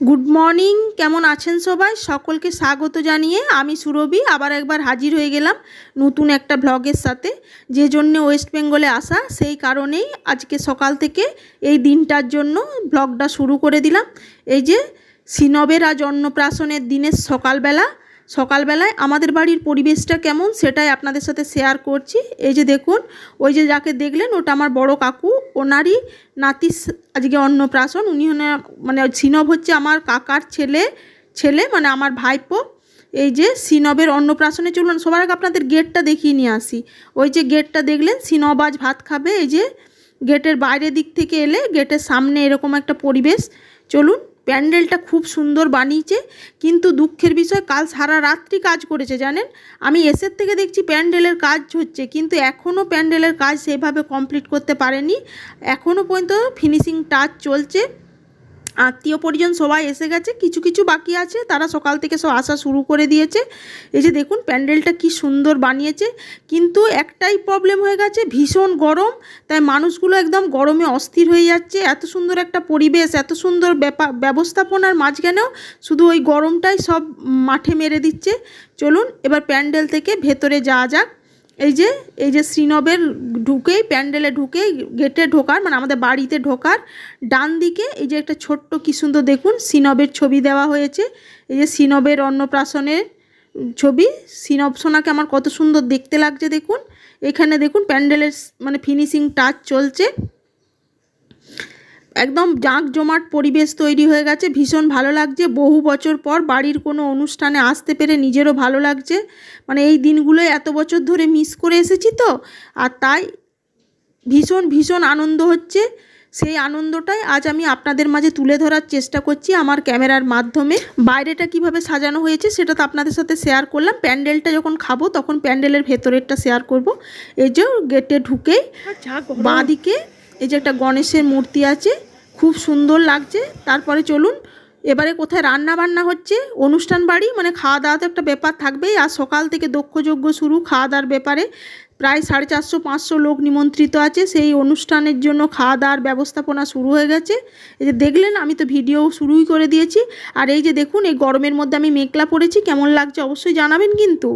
Good morning, কেমন আছেন সবাই? সকলকে স্বাগত জানিয়ে আমি সুরভি আবার একবার হাজির হয়ে গেলাম নতুন একটা ব্লগের সাথে। যে জন্য ওয়েস্ট বেঙ্গলে আসা, সেই কারণেই আজকে সকাল থেকে এই দিনটার জন্য ব্লগটা শুরু করে দিলাম। এই যে সিনবের আজ অন্নপ্রাশনের দিনের সকালবেলায় আমাদের বাড়ির পরিবেশটা কেমন সেটাই আপনাদের সাথে শেয়ার করছি। এই যে দেখুন, ওই যে যাকে দেখলেন ওটা আমার বড় কাকু, ওনারই নাতির আজকে অন্নপ্রাশন। উনি মানে সিনব হচ্ছে আমার কাকার ছেলে মানে আমার ভাইপো। এই যে সিনবের অন্নপ্রাশনে চলুন সবার আগে আপনাদের গেটটা দেখিয়ে নিয়ে আসি। ওই যে গেটটা দেখলেন, সিনব আজ ভাত খাবে। এই যে গেটের বাইরের দিক থেকে এলে গেটের সামনে এরকম একটা পরিবেশ। চলুন, প্যান্ডেলটা খুব সুন্দর বানিয়েছে, কিন্তু দুঃখের বিষয় কাল সারা রাত্রি কাজ করেছে জানেন। আমি এসের থেকে দেখছি প্যান্ডেলের কাজ হচ্ছে, কিন্তু এখনও প্যান্ডেলের কাজ সেভাবে কমপ্লিট করতে পারেনি। এখনও পর্যন্ত ফিনিশিং টাচ চলছে। আত্মীয় পরিজন সবাই এসে গেছে, কিছু কিছু বাকি আছে, তারা সকাল থেকে সব আসা শুরু করে দিয়েছে। এই যে দেখুন প্যান্ডেলটা কি সুন্দর বানিয়েছে, কিন্তু একটাই প্রবলেম হয়ে গেছে, ভীষণ গরম। তাই মানুষগুলো একদম গরমে অস্থির হয়ে যাচ্ছে। এত সুন্দর একটা পরিবেশ, এত সুন্দর ব্যবস্থাপনার মাঝখানেও শুধু ওই গরমটাই সব মাঠে মেরে দিচ্ছে। চলুন এবার প্যান্ডেল থেকে ভেতরে যাওয়া যাক। এই যে শ্রীনবের ঢুকেই, প্যান্ডেলে ঢুকেই গেটে ঢোকার মানে আমাদের বাড়িতে ঢোকার ডান দিকে এই যে একটা ছোট্ট কি সুন্দর দেখুন শ্রীনবের ছবি দেওয়া হয়েছে। এই যে শ্রীনবের অন্নপ্রাশনের ছবি। শ্রীনব সোনাকে আমার কত সুন্দর দেখতে লাগছে দেখুন। এখানে দেখুন প্যান্ডেলের মানে ফিনিশিং টাচ চলছে। একদম জাঁকজমাট পরিবেশ তৈরি হয়ে গেছে, ভীষণ ভালো লাগছে। বহু বছর পর বাড়ির কোনো অনুষ্ঠানে আসতে পেরে নিজেরও ভালো লাগছে। মানে এই দিনগুলো এত বছর ধরে মিস করে এসেছি তো, আর তাই ভীষণ আনন্দ হচ্ছে। সেই আনন্দটাই আজ আমি আপনাদের মাঝে তুলে ধরার চেষ্টা করছি আমার ক্যামেরার মাধ্যমে। বাইরেটা কিভাবে সাজানো হয়েছে সেটা তো আপনাদের সাথে শেয়ার করলাম। প্যান্ডেলটা যখন খাবো তখন প্যান্ডেলের ভেতরেরটা শেয়ার করব। এই যে গেটে ঢুকেই বাঁ দিকে এই যে একটা গণেশের মূর্তি আছে, খুব সুন্দর লাগছে। তারপরে চলুন এবারে কোথায় রান্না বান্না হচ্ছে, অনুষ্ঠান বাড়ি মানে খাওয়া দাওয়া তো একটা ব্যাপার থাকবেই। আর সকাল থেকে দক্ষযজ্ঞ শুরু খাওয়া দাওয়ার ব্যাপারে। প্রায় 450-500 লোক নিমন্ত্রিত আছে। সেই অনুষ্ঠানের জন্য খাওয়া দাওয়ার ব্যবস্থাপনা শুরু হয়ে গেছে। এই যে দেখলেন, আমি তো ভিডিও শুরুই করে দিয়েছি। আর এই যে দেখুন, এই গরমের মধ্যে আমি মেকলা পরেছি, কেমন লাগছে অবশ্যই জানাবেন কিন্তু।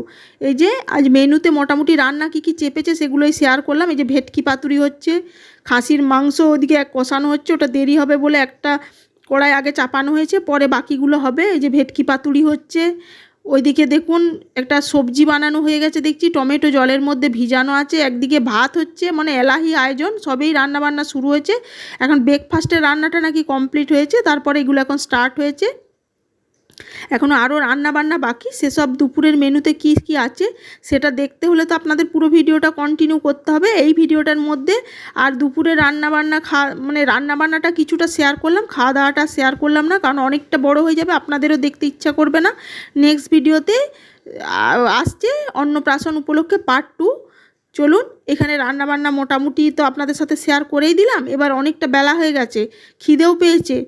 এই যে আজ মেনুতে মোটামুটি রান্না কী চেপেছে সেগুলোই শেয়ার করলাম। এই যে ভেটকি পাতুরি হচ্ছে, খাসির মাংস ওদিকে কষানো হচ্ছে, ওটা দেরি হবে বলে একটা কড়াই আগে চাপানো হয়েছে, পরে বাকিগুলো হবে। এই যে ভেটকি পাতুরি হচ্ছে। ওইদিকে দেখুন একটা সবজি বানানো হয়ে গেছে দেখছি, টমেটো জলের মধ্যে ভিজানো আছে। একদিকে ভাত হচ্ছে, মানে এলাহি আয়োজন, সবেই রান্নাবান্না শুরু হয়েছে। এখন ব্রেকফাস্টের রান্নাটা নাকি কমপ্লিট হয়েছে, তারপরে এগুলো এখন স্টার্ট হয়েছে। এখনও আরও রান্নাবান্না বাকি, সেসব দুপুরের মেনুতে কি কি আছে সেটা দেখতে হলে তো আপনাদের পুরো ভিডিওটা কন্টিনিউ করতে হবে এই ভিডিওটার মধ্যে। আর দুপুরে রান্নাবান্না মানে রান্নাবান্নাটা কিছুটা শেয়ার করলাম, খাওয়া দাওয়াটা শেয়ার করলাম না, কারণ অনেকটা বড় হয়ে যাবে, আপনাদেরও দেখতে ইচ্ছা করবে না। নেক্সট ভিডিওতে আসছে অন্নপ্রাশন উপলক্ষে পার্ট 2। চলুন, এখানে রান্নাবান্না মোটামুটি তো আপনাদের সাথে শেয়ার করেই দিলাম। এবার অনেকটা বেলা হয়ে গেছে, খিদেও পেয়েছে।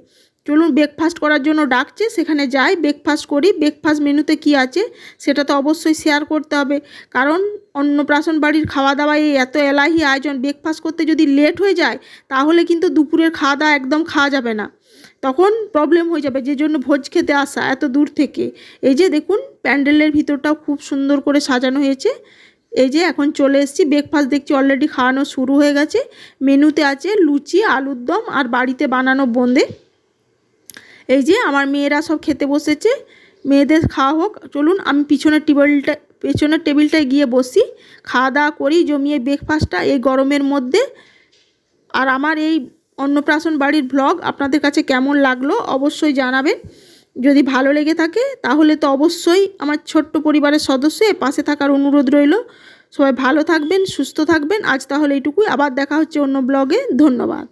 চলুন ব্রেকফাস্ট করার জন্য ডাকছে, সেখানে যাই, ব্রেকফাস্ট করি। ব্রেকফাস্ট মেনুতে কি আছে সেটা তো অবশ্যই শেয়ার করতে হবে, কারণ অন্নপ্রাশন বাড়ির খাওয়া দাওয়ায় এত এলাহি আয়োজন, ব্রেকফাস্ট করতে যদি লেট হয়ে যায় তাহলে কিন্তু দুপুরের খাওয়া দাওয়া একদম খাওয়া যাবে না, তখন প্রবলেম হয়ে যাবে। যে জন্য ভোজ খেতে আসা এত দূর থেকে। এই যে দেখুন প্যান্ডেলের ভিতরটাও খুব সুন্দর করে সাজানো হয়েছে। এই যে এখন চলে এসেছি, ব্রেকফাস্ট দেখছি অলরেডি খাওয়ানো শুরু হয়ে গেছে। মেনুতে আছে লুচি, আলুর দম আর বাড়িতে বানানো বোঁদে। এই যে আমার মেয়েরা সব খেতে বসেছে, মেয়েদের খাওয়া হোক। চলুন আমি পিছনের টেবিলটায় গিয়ে বসি, খাওয়া দাওয়া করি জমিয়ে ব্রেকফাস্টটা এই গরমের মধ্যে। আর আমার এই অন্নপ্রাশন বাড়ির ব্লগ আপনাদের কাছে কেমন লাগলো অবশ্যই জানাবেন। যদি ভালো লেগে থাকে তাহলে তো অবশ্যই আমার ছোট্ট পরিবারের সদস্য পাশে থাকার অনুরোধ রইল। সবাই ভালো থাকবেন, সুস্থ থাকবেন। আজ তাহলে এইটুকুই, আবার দেখা হচ্ছে অন্য ব্লগে। ধন্যবাদ।